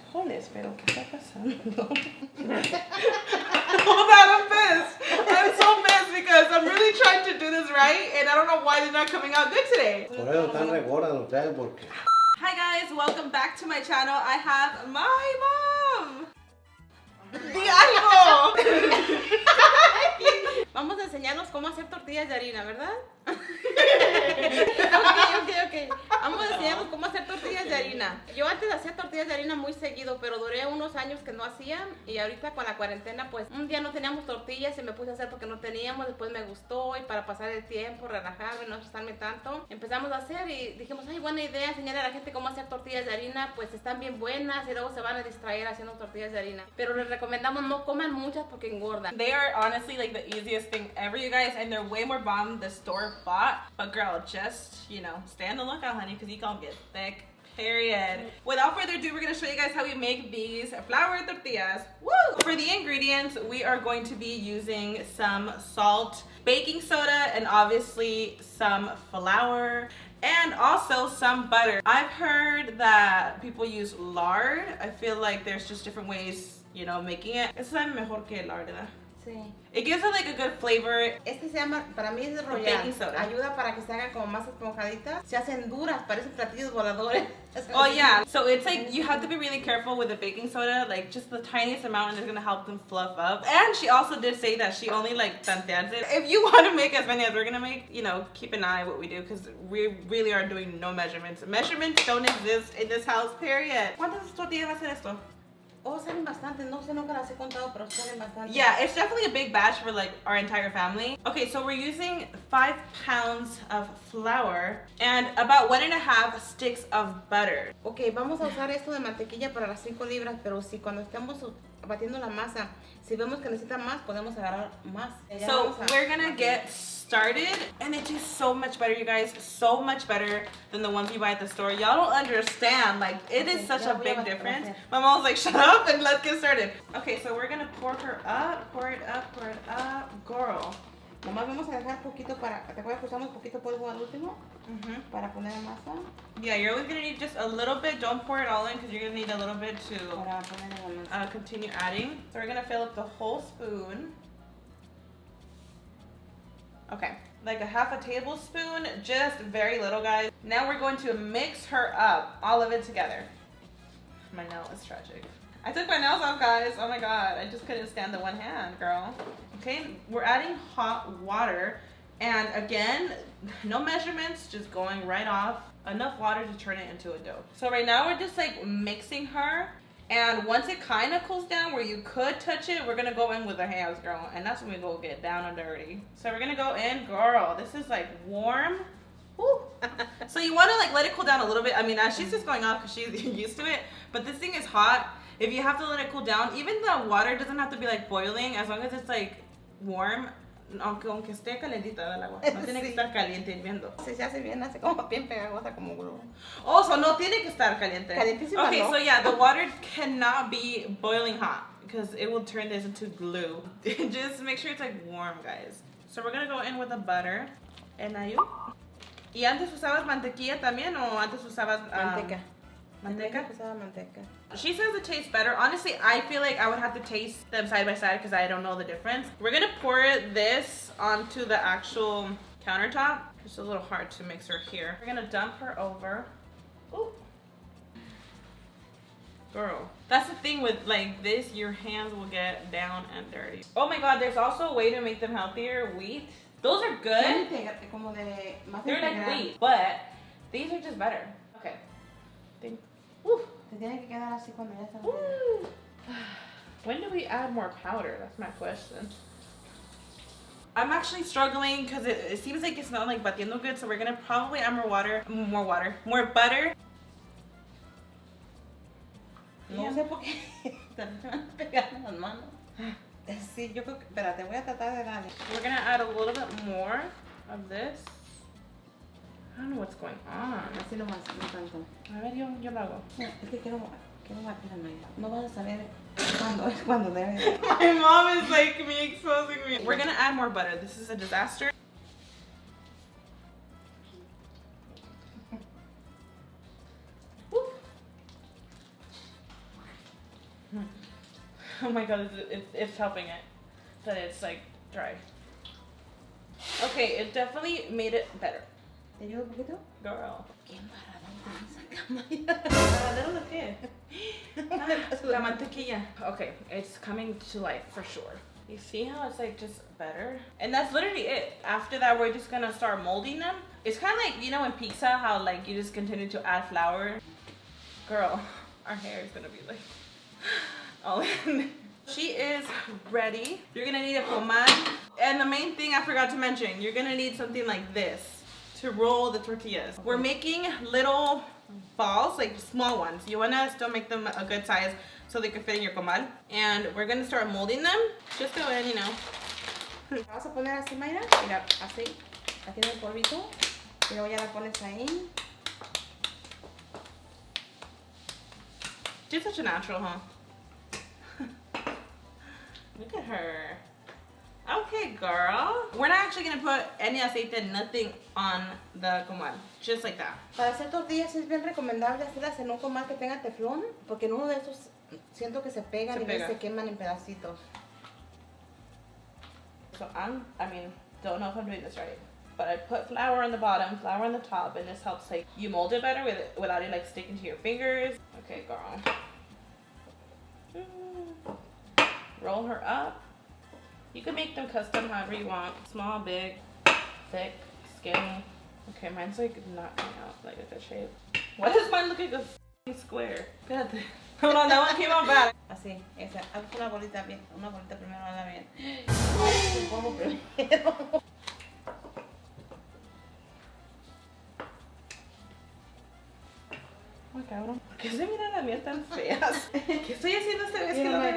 frijoles, pero ¿qué está pasando? Hold on, I'm pissed. I'm so pissed because I'm really trying to do this right and I don't know why they're not coming out good today. Por eso están regordas ustedes porque... Hi guys, welcome back to my channel. I have my mom. ¡Di algo! Vamos a enseñarnos cómo hacer tortillas de harina, ¿verdad? Ok. Vamos a enseñarnos cómo hacer tortillas de harina. Yo antes hacía tortillas de harina muy seguido, pero duré unos años que no hacía. Y ahorita con la cuarentena, pues un día no teníamos tortillas y me puse a hacer porque no teníamos. Después me gustó y para pasar el tiempo, relajarme, no estresarme tanto. Empezamos a hacer y dijimos, ay, buena idea enseñarle a la gente cómo hacer tortillas de harina. Pues están bien buenas y luego se van a distraer haciendo tortillas de harina. Pero les recomendamos no coman muchas porque engordan. They are honestly like the easiest thing ever, you guys. And they're way more bomb than the store bought. But girl, just, you know, stay on the lookout, honey, because you gonna get thick. Period. Without further ado, we're gonna show you guys how we make these flour tortillas. Woo! For the ingredients, we are going to be using some salt, baking soda, and obviously some flour, and also some butter. I've heard that people use lard. I feel like there's just different ways, you know, making it. Eso sabe mejor que lard, ¿verdad? Sí. It gives it like a good flavor. Este se llama, para mí es royal. Baking soda. Ayuda para que se hagan como más esponjaditas. Se hacen duras, parecen platillos voladores. Oh yeah, so it's like you have to be really careful with the baking soda, like just the tiniest amount and it's gonna help them fluff up. And she also did say that she only like tanteas it. If you want to make as many as we're gonna make, you know, keep an eye on what we do because we really are doing no measurements. Measurements don't exist in this house, period. ¿Cuántas tortillas va a ser esto? Oh, salen bastante. No sé, nunca las he contado, pero salen bastante. Yeah, it's definitely a big batch for like our entire family. Okay, so we're using 5 pounds of flour and about 1.5 sticks of butter. Ok, vamos a usar esto de mantequilla para las 5 libras, pero si cuando estemos batiendo la masa, si vemos que necesita más, podemos agarrar más. So we're gonna get started and it tastes so much better, you guys, so much better than the ones you buy at the store. Y'all don't understand, like it is such a big difference. My mom's like, shut up and let's get started. Okay, so we're gonna pour it up, girl. Nomás vamos a dejar poquito para, ¿te acuerdas que usamos poquito polvo al último? Para poner la masa. Yeah, you're always gonna need just a little bit. Don't pour it all in because you're gonna need a little bit to continue adding. So we're gonna fill up the whole spoon. Okay, like a half a tablespoon, just very little, guys. Now we're going to mix her up, all of it together. My nail is tragic. I took my nails off, guys. Oh my god, I just couldn't stand the one hand, girl. Okay, we're adding hot water. And again, no measurements, just going right off. Enough water to turn it into a dough. So right now we're just like mixing her. And once it kind of cools down where you could touch it, we're going to go in with our hands, girl. And that's when we go get down and dirty. So we're going to go in, girl. This is like warm. Woo. So you want to like let it cool down a little bit. I mean, she's just going off because she's used to it. But this thing is hot. If you have to let it cool down, even the water doesn't have to be like boiling. As long as it's like warm. Aunque esté calentita el agua. No tiene que estar caliente hirviendo. Si se hace bien, hace como bien pegajosa como glue. Oh, so no tiene que estar caliente. Calientísima, okay, no. so yeah, the water cannot be boiling hot because it will turn this into glue. Just make sure it's like warm, guys. So we're gonna go in with the butter. And now you. ¿Y antes usabas mantequilla también o antes usabas manteca? Manteca? Manteca. She says it tastes better. Honestly, I feel like I would have to taste them side by side because I don't know the difference. We're gonna pour this onto the actual countertop. It's a little hard to mix her here. We're gonna dump her over. Ooh. Girl. That's the thing with like this, your hands will get down and dirty. Oh my god, there's also a way to make them healthier. Wheat. Those are good. They're like wheat, but these are just better. Okay. When do we add more powder? That's my question. I'm actually struggling because it seems like it's not like batiendo good, so we're gonna probably add more butter. No sé por qué están pegando las manos. Sí, yo creo que, espérate, voy a tratar de darle. We're gonna add a little bit more of this. I don't know what's going on. Así nomás, no tanto. A ver, yo lo hago. No, es que quiero batir a Mayra. No vas a saber cuándo debe. My mom is like me exposing me. We're gonna add more butter. This is a disaster. Oh my god, it's helping it. That it's like dry. Okay, it definitely made it better. ¿Te ayudo un poquito? Girl. ¿Qué embaradón de qué? La mantequilla. Okay, it's coming to life for sure. You see how it's like just better? And that's literally it. After that, we're just gonna start molding them. It's kind of like, you know, in pizza, how like you just continue to add flour. Girl, our hair is gonna be like all in. She is ready. You're gonna need a comal. And the main thing I forgot to mention, you're gonna need something like this to roll the tortillas. We're making little balls, like small ones. You wanna still make them a good size so they can fit in your comal. And we're gonna start molding them. Just go in, you know. Vamos a poner así, Mayra. Mira, así. Aquí en el polvito. Y luego ya la pones ahí. She's such a natural, huh? Look at her. Okay, girl. We're not actually gonna put any aceite, nothing on the comal. Just like that. Para hacer tortillas es bien recomendable hacerlas en un comal que tenga teflón, porque en uno de estos siento que se pegan y se queman en pedacitos. So I don't know if I'm doing this right, but I put flour on the bottom, flour on the top, and this helps like you mold it better without it like sticking to your fingers. Okay, girl. Roll her up. You can make them custom however you want. Small, big, thick, skinny. Okay, mine's like not coming out like a good shape. Why does mine look like a square? God. Hold on, that one came out bad. Así, esa. Haz una bolita bien. Una bolita primero, hazla bien. Un poco primero. Ay, cabrón. ¿Por qué se miran las mías tan feas? ¿Qué estoy haciendo esta vez que no me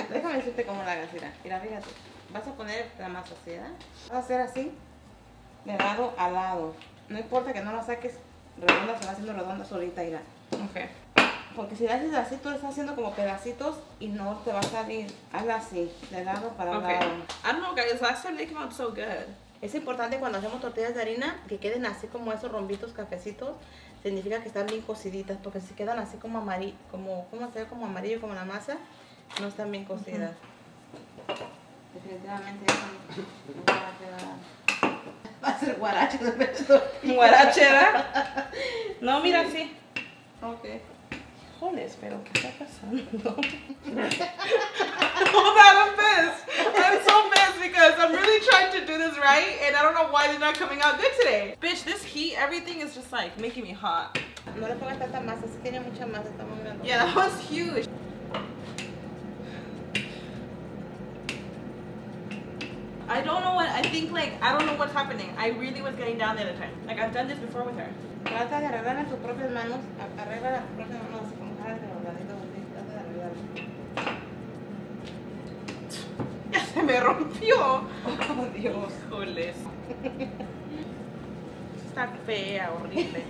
Déjame decirte cómo la hagas, mira. Mira, fíjate. Vas a poner la masa así, ¿verdad? Vas a hacer así, de lado a lado. No importa que no la saques redonda, se va haciendo redonda solita, mira. Okay. Porque si la haces así, tú le estás haciendo como pedacitos y no te va a salir. Hazla así, de lado para lado. I don't know, guys. Last time they came out so good. Es importante cuando hacemos tortillas de harina que queden así como esos rombitos cafecitos. Significa que están bien cociditas, porque si quedan así como amarillo, como amarillo como la masa, no están bien cocidas. Definitivamente eso no va a quedar. Va a ser guarache de pecho. Guarache, ¿verdad? No, mira, sí. Ok. Joder, pero ¿qué está pasando? Hold on, I'm pissed. I'm so pissed because I'm really trying to do this right and I don't know why they're not coming out good today. Bitch, this heat, everything is just like making me hot. No le pongas tanta masa, sí tiene mucha masa, estamos mirando. Yeah, that was huge. I don't know I don't know what's happening. I really was getting down the other time. Like I've done this before with her. Trata de arreglar en tus propias manos, arregla tus propias manos así como jala de los laditos, así, trata de arreglarlo. Ya se me rompió. Oh, Dios. Joles. Está fea, horrible.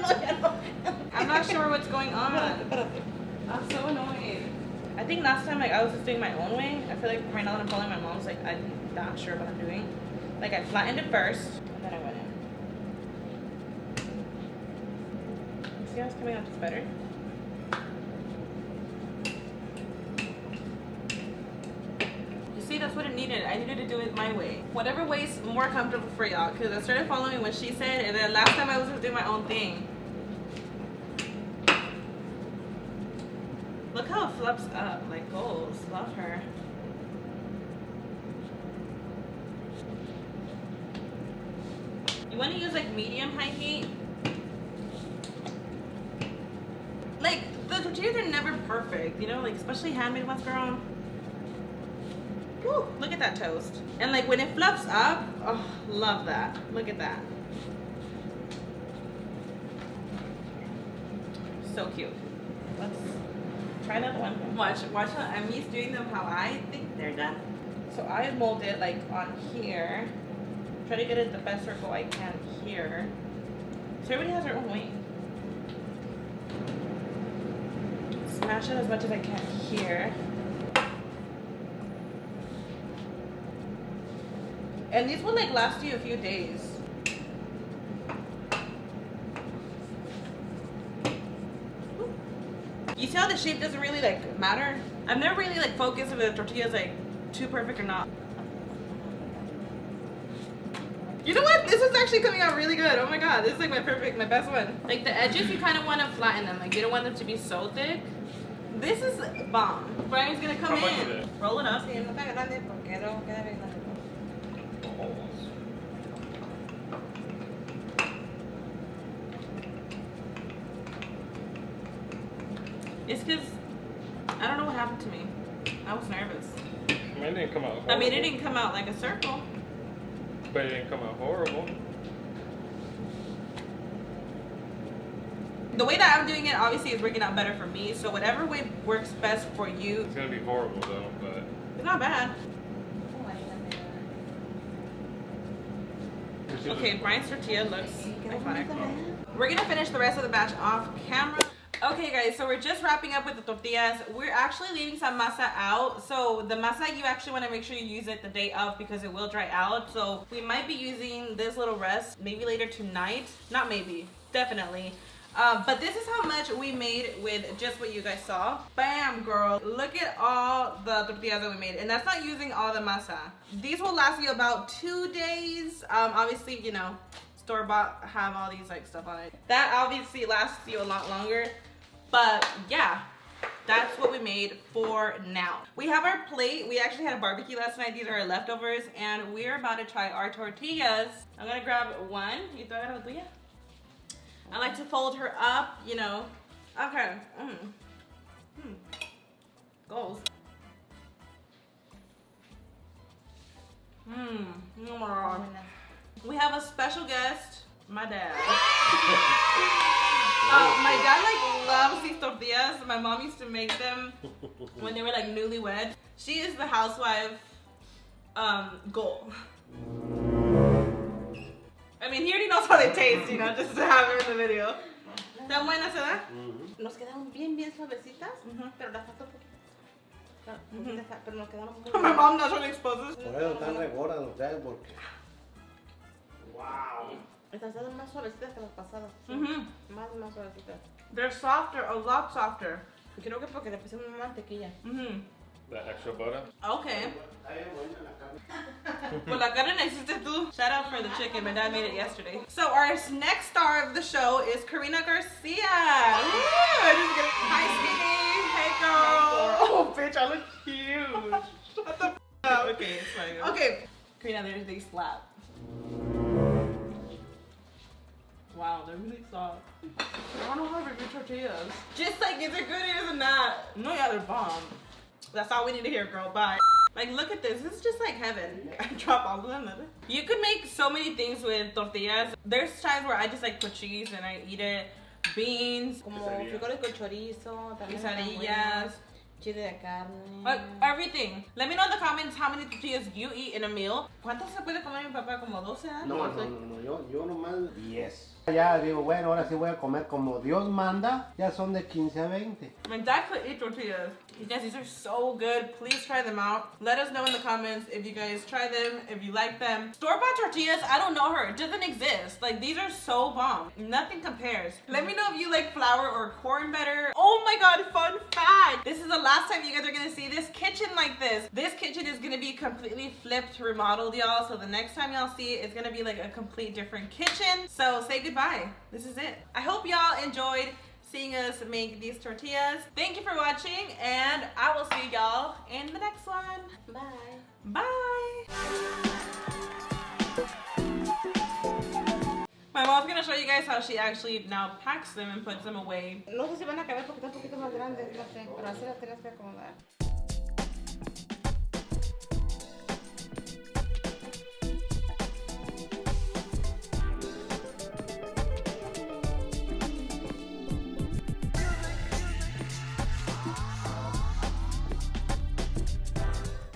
No, ya no. I'm not sure what's going on. I'm so annoyed. I think last time I was just doing my own way. I feel like right now that I'm following my mom's, I'm not sure what I'm doing. Like I flattened it first, and then I went in. See how it's coming out just better? You see, that's what it needed. I needed to do it my way. Whatever way's more comfortable for y'all, because I started following what she said, and then last time I was just doing my own thing. Look how it flips up, like goals. Love her. You want to use like medium high heat. Like the tortillas are never perfect, you know, like especially handmade ones, girl. Woo, look at that toast. And like when it fluffs up, oh, love that. Look at that. So cute. Let's try another one. Watch how Emmy's doing them how I think they're done. So I mold it like on here. Try to get it the best circle I can here. So everybody has their own way. Smash it as much as I can here. And these will like last you a few days. You see how the shape doesn't really like matter? I've never really like focused if the tortilla is like too perfect or not. You know what? This is actually coming out really good. Oh my god, this is like my best one. Like the edges, you kind of want to flatten them. Like you don't want them to be so thick. This is bomb. Brian's gonna come in. Roll it up. Sí, no tan grande porque no queda bien grande. It's because I don't know what happened to me. I was nervous. I mean, it didn't come out horrible. I mean, it didn't come out like a circle. But it didn't come out horrible. The way that I'm doing it obviously is working out better for me. So whatever way works best for you. It's gonna be horrible though, but It's not bad. Okay, Brian's tortilla looks iconic. We're gonna finish the rest of the batch off camera. Okay guys, so we're just wrapping up with the tortillas. We're actually leaving some masa out. So the masa, you actually want to make sure you use it the day of because it will dry out. So we might be using this little rest maybe later tonight. Not maybe, definitely. But this is how much we made with just what you guys saw. Bam, girl. Look at all the tortillas that we made. And that's not using all the masa. These will last you about 2 days. Obviously, you know, store-bought have all these like stuff on it. That obviously lasts you a lot longer. But yeah, that's what we made for now. We have our plate. We actually had a barbecue last night. These are our leftovers. And we're about to try our tortillas. I'm gonna grab one. You throw it on the tortilla? I like to fold her up, you know. Okay. Goals. Oh my god. We have a special guest, my dad. My dad like loves these tortillas. My mom used to make them when they were like newlywed. She is the housewife goal. I mean, he already knows how they taste, you know, just to have her in the video. ¿Tan buenas, verdad? Nos quedaron bien suavecitas, pero las falta un poquito. Pero nos quedaron muy My mom not trying to expose this. Por eso están regordas los traes porque... Wow. Estas están más suavecitas que las pasadas. Más suavecitas. They're softer, a lot softer. Creo que porque le pusimos mantequilla. that extra butter. Okay. Well, la carne la hiciste tú. Shout out for the chicken. My dad made it yesterday. So our next star of the show is Karina Garcia. Hi, sweetie. Hey, girl. Oh, bitch, I look huge. Shut the f up. Okay, it's fine. Okay. Karina, they slap. Wow, they're really soft. I don't know how to review tortillas. Just like, is it good or is it not? No, yeah, they're bomb. That's all we need to hear, girl. Bye. Like, look at this. This is just like heaven. I drop all of them. You could make so many things with tortillas. There's times where I just like put cheese and I eat it. Beans. Como frijoles con chorizo. Quesadillas. Chile de carne. Like, everything. Let me know in the comments how many tortillas you eat in a meal. ¿Cuántas se puede comer mi papá? ¿Como 12? No, yo nomás 10. Ya digo, bueno, ahora sí voy a comer como Dios manda. Ya son de 15 a 20. My dad could eat tortillas. You guys, these are so good. Please try them out. Let us know in the comments if you guys try them, if you like them. Store-bought tortillas, I don't know her. It doesn't exist. Like, these are so bomb. Nothing compares. Let me know if you like flour or corn better. Oh my god, fun fact. This is the last time you guys are gonna see this kitchen like this. This kitchen is gonna be completely flipped, remodeled, y'all. So the next time y'all see it, it's gonna be like a complete different kitchen. So say goodbye. This is it. I hope y'all enjoyed seeing us make these tortillas. Thank you for watching, and I will see y'all in the next one. Bye. Bye. My mom's gonna show you guys how she actually now packs them and puts them away. No sé si van a caber porque están un poquito más grandes, no sé, pero así las tienes que acomodar.